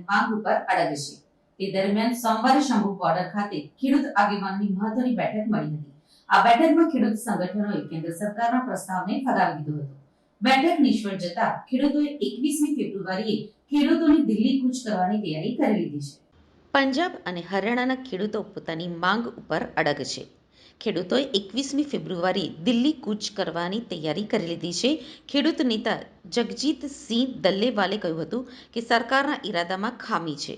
માંગ ઉપર અડગ છે। તે દરમિયાન સોમવારે શંભુ બોર્ડર ખાતે ખેડૂત આગેવાનોની મહત્વની બેઠક મળી હતી। આ બેઠકમાં ખેડૂત સંગઠનોએ કેન્દ્ર સરકારના પ્રસ્તાવને ફગાવી દીધો હતો। બેઠક નિષ્ફળ જતા ખેડૂતોએ 21મી ફેબ્રુઆરીએ ખેડૂતોની દિલ્હી કૂચ કરવાની તૈયારી કરી લીધી છે। પંજાબ અને હરિયાણાના ખેડૂતો પોતાની માંગ ઉપર અડગ છે। ખેડૂતોએ 21મી ફેબ્રુઆરીએ દિલ્હી કૂચ કરવાની તૈયારી કરી લીધી છે। ખેડૂત નેતા જગજીતસિંહ દલ્લેવાલે કહ્યું હતું કે સરકારના ઈરાદામાં ખામી છે।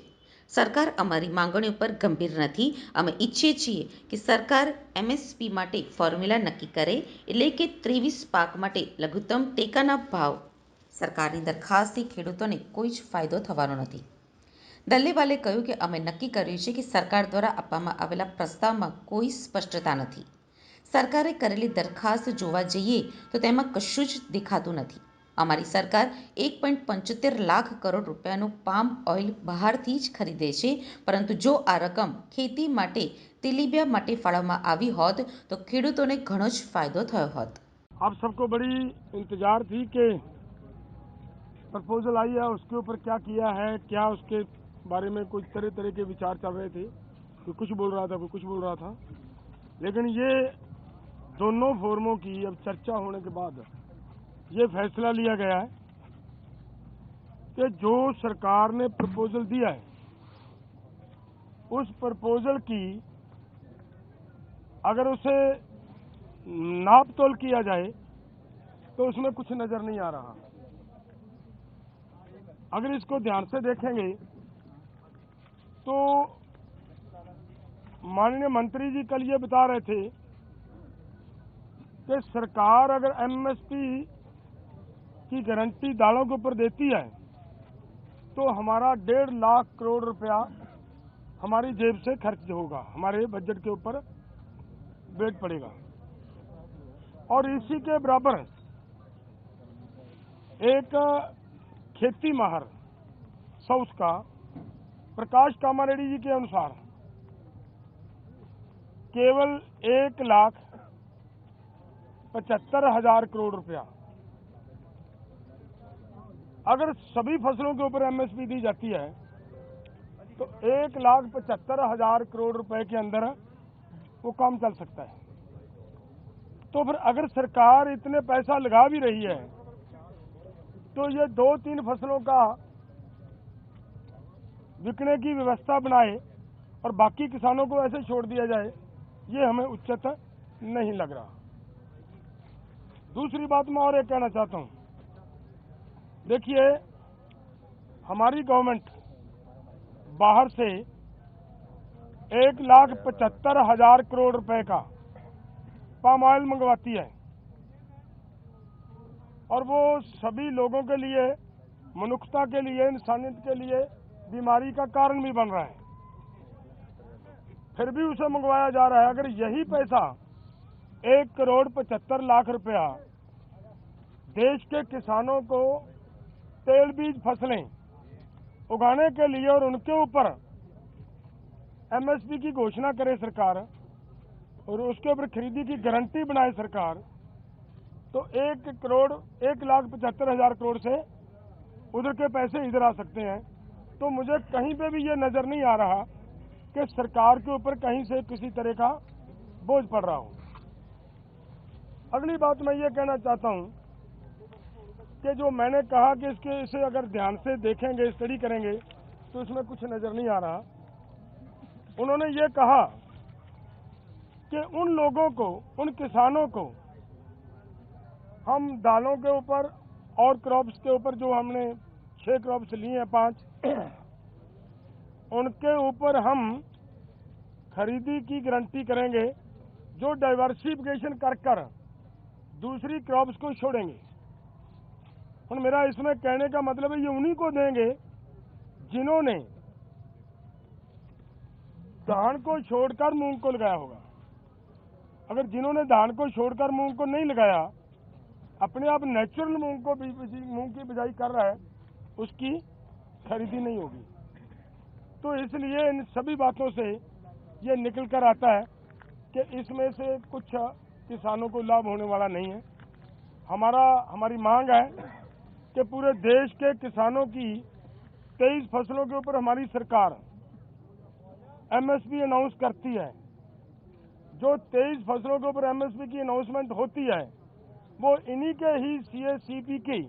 સરકાર અમારી માંગણીઓ પર ગંભીર નથી। અમે ઈચ્છીએ છીએ કે સરકાર એમએસપી માટે ફોર્મ્યુલા નક્કી કરે, એટલે કે 23 પાક માટે લઘુત્તમ ટેકાના ભાવ। સરકારની દરખાસ્તથી ખેડૂતોને કોઈ જ ફાયદો થવાનો નથી। દલ્લેવાલે કહ્યું કે અમે નક્કી કર્યું છે કે સરકાર દ્વારા આપવામાં આવેલા પ્રસ્તાવમાં કોઈ સ્પષ્ટતા નથી। સરકારે કરેલી દરખાસ્ત જોવા જઈએ તો તેમાં કશું જ દેખાતું નથી। અમારી સરકાર 1.75 લાખ કરોડ રૂપિયાનું પામ ઓઇલ બહારથી જ ખરીદે છે, પરંતુ જો આ રકમ ખેતી માટે તેલીબિયા માટે ફાળવવામાં આવી હોત તો ખેડૂતોને ઘણો જ ફાયદો થયો હોત। आप सबको बड़ी इंतजार थी कि प्रपोजल आई है, उसके ऊपर क्या किया है, क्या उसके बारे में कुछ तरह तरह के विचार चल रहे थे। कोई कुछ बोल रहा था, कोई कुछ बोल रहा था, लेकिन ये दोनों फोरमों की अब चर्चा होने के बाद ये फैसला लिया गया है कि जो सरकार ने प्रपोजल दिया है उस प्रपोजल की अगर उसे नाप तोल किया जाए तो उसमें कुछ नजर नहीं आ रहा। अगर इसको ध्यान से देखेंगे तो माननीय मंत्री जी कल ये बता रहे थे कि सरकार अगर एमएसपी की गारंटी दालों के ऊपर देती है तो हमारा 1.5 लाख करोड़ रुपया हमारी जेब से खर्च होगा, हमारे बजट के ऊपर वेट पड़ेगा। और इसी के बराबर एक खेती माहर साउथ का प्रकाश कामारेड्डी जी के अनुसार केवल 1,75,000 करोड़ रुपया अगर सभी फसलों के ऊपर एमएसपी दी जाती है तो 1,75,000 करोड़ रुपए के अंदर वो काम चल सकता है। तो फिर अगर सरकार इतने पैसा लगा भी रही है तो ये 2-3 फसलों का बिकने की व्यवस्था बनाए और बाकी किसानों को ऐसे छोड़ दिया जाए, ये हमें उचित नहीं लग रहा। दूसरी बात मैं और एक कहना चाहता हूं, देखिए हमारी गवर्नमेंट बाहर से 1,75,000 करोड़ रुपए का पाम ऑयल मंगवाती है और वो सभी लोगों के लिए, मनुष्यता के लिए, इंसानियत के लिए बीमारी का कारण भी बन रहा है, फिर भी उसे मंगवाया जा रहा है। अगर यही पैसा 1,75,00,000 रुपया देश के किसानों को तेल बीज फसलें उगाने के लिए और उनके ऊपर एमएसपी की घोषणा करे सरकार और उसके ऊपर खरीदी की गारंटी बनाए सरकार, तो 1,75,000 करोड़ से उधर के पैसे इधर आ सकते हैं। तो मुझे कहीं पे भी ये नजर नहीं आ रहा कि सरकार के ऊपर कहीं से किसी तरह का बोझ पड़ रहा हो। अगली बात मैं ये कहना चाहता हूं कि जो मैंने कहा कि इसे अगर ध्यान से देखेंगे, स्टडी करेंगे तो इसमें कुछ नजर नहीं आ रहा। उन्होंने ये कहा कि उन लोगों को, उन किसानों को हम दालों के ऊपर और क्रॉप्स के ऊपर जो हमने 6 क्रॉप्स लिए हैं 5 उनके ऊपर हम खरीदी की गारंटी करेंगे जो डाइवर्सिफिकेशन कर दूसरी क्रॉप्स को छोड़ेंगे। और मेरा इसमें कहने का मतलब है ये उन्हीं को देंगे जिन्होंने धान को छोड़कर मूंग को लगाया होगा। अगर जिन्होंने धान को छोड़कर मूंग को नहीं लगाया, अपने आप नेचुरल मूंग की बिजाई कर रहा है, उसकी खरीदी नहीं होगी। तो इसलिए इन सभी बातों से ये निकल कर आता है कि इसमें से कुछ किसानों को लाभ होने वाला नहीं है। हमारी मांग है कि पूरे देश के किसानों की 23 फसलों के ऊपर हमारी सरकार एमएसपी अनाउंस करती है, जो 23 फसलों के ऊपर एमएसपी की अनाउंसमेंट होती है वो इन्हीं के ही सीएसीपी की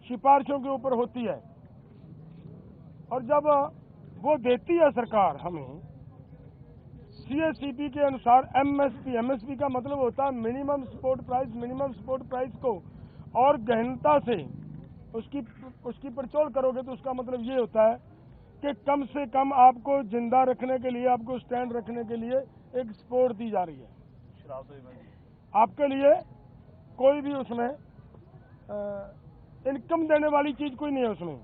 सिफारिशों के ऊपर होती है। और जब वो देती है सरकार हमें सीएसीपी के अनुसार एमएसपी का मतलब होता है मिनिमम सपोर्ट प्राइस को और गहनता से उसकी पड़चोल करोगे तो उसका मतलब ये होता है कि कम से कम आपको जिंदा रखने के लिए, आपको स्टैंड रखने के लिए एक सपोर्ट दी जा रही है। आपके लिए कोई भी उसमें इनकम देने वाली चीज कोई नहीं है उसमें,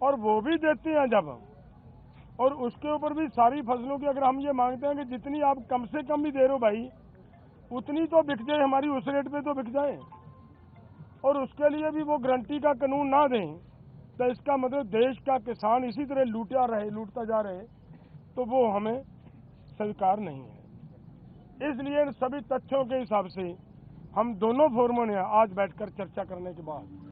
और वो भी देते हैं जब, और उसके ऊपर भी सारी फसलों की अगर हम ये मांगते हैं कि जितनी आप कम से कम भी दे रहे हो भाई उतनी तो बिक जाए, हमारी उस रेट पे तो बिक जाए, और उसके लिए भी वो गारंटी का कानून ना दें, तो इसका मतलब देश का किसान इसी तरह लूटता जा रहे, तो वो हमें स्वीकार नहीं है। इसलिए इन सभी तथ्यों के हिसाब से हम दोनों फोरमों ने आज बैठकर चर्चा करने के बाद